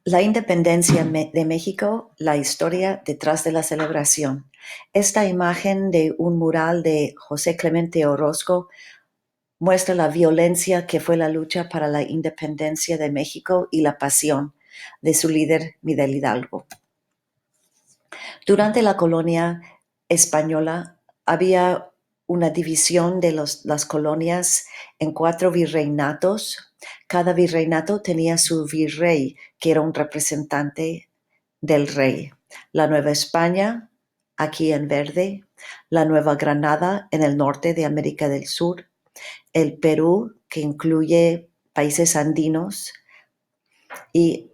La independencia de México, la historia detrás de la celebración. Esta imagen de un mural de José Clemente Orozco muestra la violencia que fue la lucha para la independencia de México y la pasión de su líder Miguel Hidalgo. Durante la colonia española había una división de las colonias en 4 virreinatos. Cada virreinato tenía su virrey, que era un representante del rey. La Nueva España, aquí en verde, la Nueva Granada en el norte de América del Sur, el Perú, que incluye países andinos, y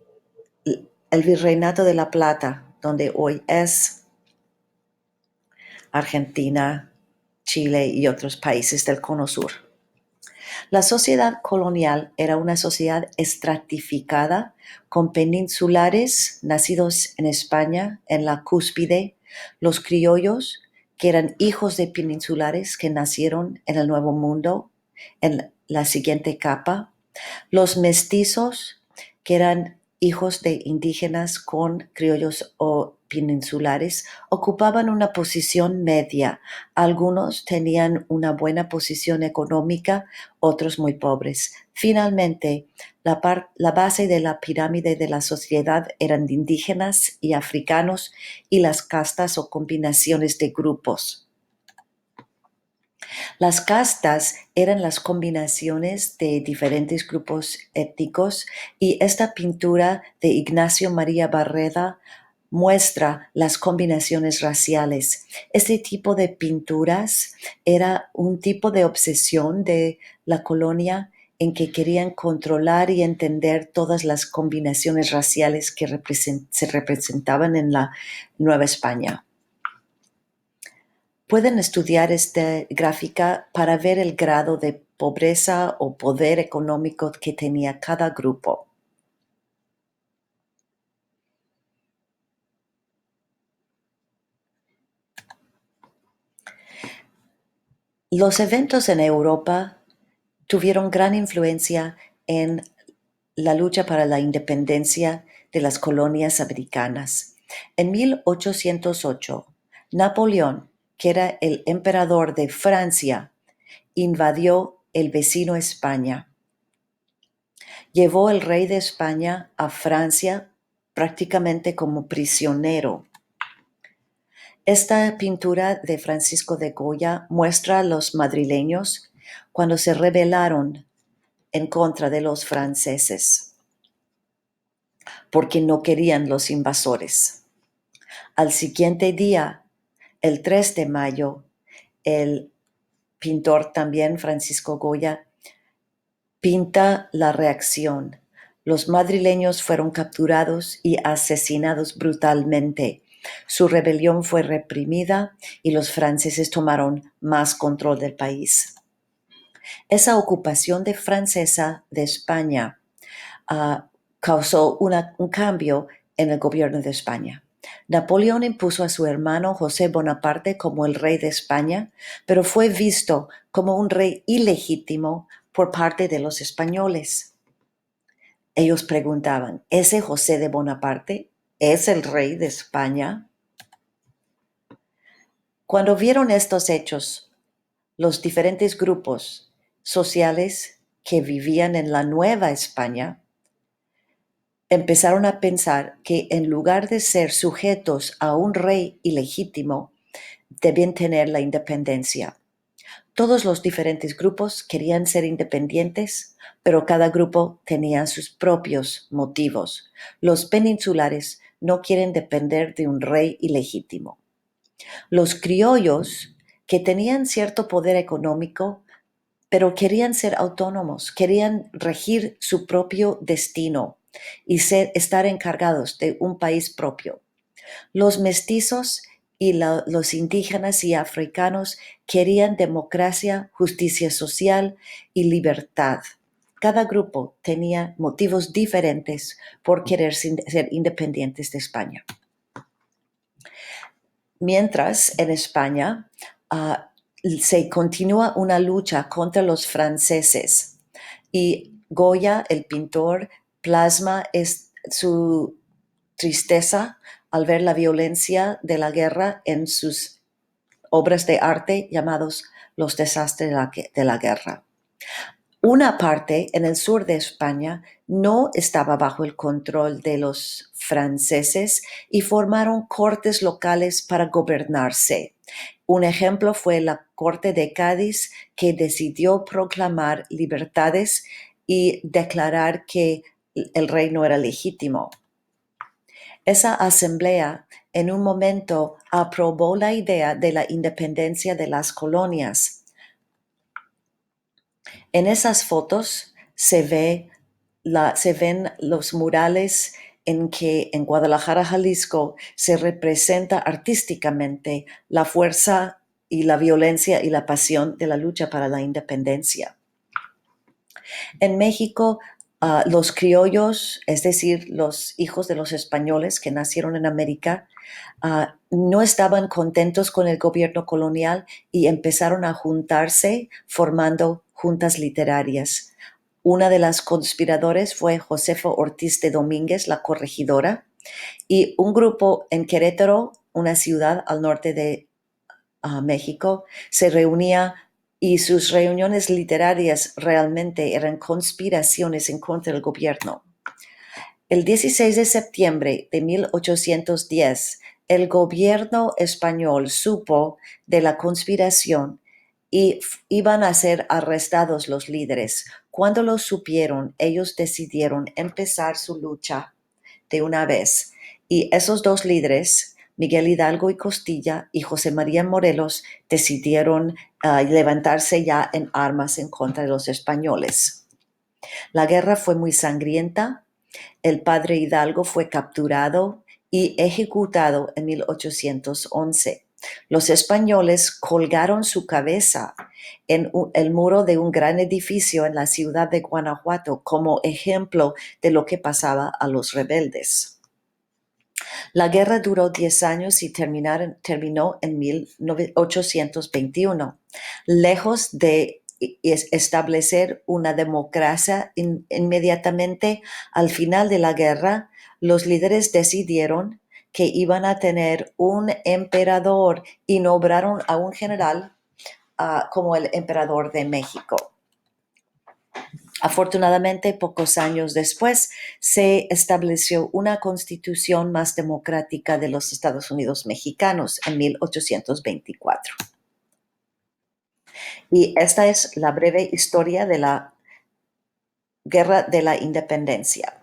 el Virreinato de la Plata, donde hoy es Argentina, Chile y otros países del Cono Sur. La sociedad colonial era una sociedad estratificada con peninsulares nacidos en España en la cúspide, los criollos, que eran hijos de peninsulares que nacieron en el Nuevo Mundo, en la siguiente capa, los mestizos, que eran hijos de indígenas con criollos o peninsulares, ocupaban una posición media. Algunos tenían una buena posición económica, otros muy pobres. Finalmente, la base de la pirámide de la sociedad eran indígenas y africanos y las castas o combinaciones de grupos. Las castas eran las combinaciones de diferentes grupos étnicos y esta pintura de Ignacio María Barreda muestra las combinaciones raciales. Este tipo de pinturas era un tipo de obsesión de la colonia en que querían controlar y entender todas las combinaciones raciales que se representaban en la Nueva España. Pueden estudiar esta gráfica para ver el grado de pobreza o poder económico que tenía cada grupo. Los eventos en Europa tuvieron gran influencia en la lucha para la independencia de las colonias americanas. En 1808, Napoleón, que era el emperador de Francia, invadió el vecino España. Llevó el rey de España a Francia prácticamente como prisionero. Esta pintura de Francisco de Goya muestra a los madrileños cuando se rebelaron en contra de los franceses, porque no querían los invasores. Al siguiente día, el 3 de mayo, el pintor también, Francisco Goya, pinta la reacción. Los madrileños fueron capturados y asesinados brutalmente. Su rebelión fue reprimida y los franceses tomaron más control del país. Esa ocupación francesa de España causó un cambio en el gobierno de España. Napoleón impuso a su hermano José Bonaparte como el rey de España, pero fue visto como un rey ilegítimo por parte de los españoles. Ellos preguntaban, ¿ese José de Bonaparte es el rey de España? Cuando vieron estos hechos, los diferentes grupos sociales que vivían en la Nueva España empezaron a pensar que en lugar de ser sujetos a un rey ilegítimo, debían tener la independencia. Todos los diferentes grupos querían ser independientes, pero cada grupo tenía sus propios motivos. Los peninsulares no quieren depender de un rey ilegítimo. Los criollos, que tenían cierto poder económico, pero querían ser autónomos, querían regir su propio destino y estar encargados de un país propio. Los mestizos y los indígenas y africanos querían democracia, justicia social y libertad. Cada grupo tenía motivos diferentes por querer ser independientes de España. Mientras en España se continúa una lucha contra los franceses y Goya, el pintor, plasma su tristeza al ver la violencia de la guerra en sus obras de arte llamados Los desastres de la guerra. Una parte en el sur de España no estaba bajo el control de los franceses y formaron cortes locales para gobernarse. Un ejemplo fue la Corte de Cádiz, que decidió proclamar libertades y declarar que el reino era legítimo. Esa asamblea en un momento aprobó la idea de la independencia de las colonias. En esas fotos se ven los murales en que en Guadalajara, Jalisco, se representa artísticamente la fuerza y la violencia y la pasión de la lucha para la independencia. En México, los criollos, es decir, los hijos de los españoles que nacieron en América, no estaban contentos con el gobierno colonial y empezaron a juntarse formando juntas literarias. Una de las conspiradores fue Josefo Ortiz de Domínguez, la corregidora, y un grupo en Querétaro, una ciudad al norte de México, se reunía y sus reuniones literarias realmente eran conspiraciones en contra del gobierno. El 16 de septiembre de 1810, el gobierno español supo de la conspiración y iban a ser arrestados los líderes. Cuando lo supieron, ellos decidieron empezar su lucha de una vez. Y esos dos líderes, Miguel Hidalgo y Costilla y José María Morelos, decidieron levantarse ya en armas en contra de los españoles. La guerra fue muy sangrienta. El padre Hidalgo fue capturado y ejecutado en 1811. Los españoles colgaron su cabeza en el muro de un gran edificio en la ciudad de Guanajuato como ejemplo de lo que pasaba a los rebeldes. La guerra duró 10 años y terminó en 1821. Lejos de establecer una democracia inmediatamente al final de la guerra, los líderes decidieron que iban a tener un emperador y nombraron a un general como el emperador de México. Afortunadamente, pocos años después, se estableció una constitución más democrática de los Estados Unidos mexicanos en 1824. Y esta es la breve historia de la Guerra de la Independencia.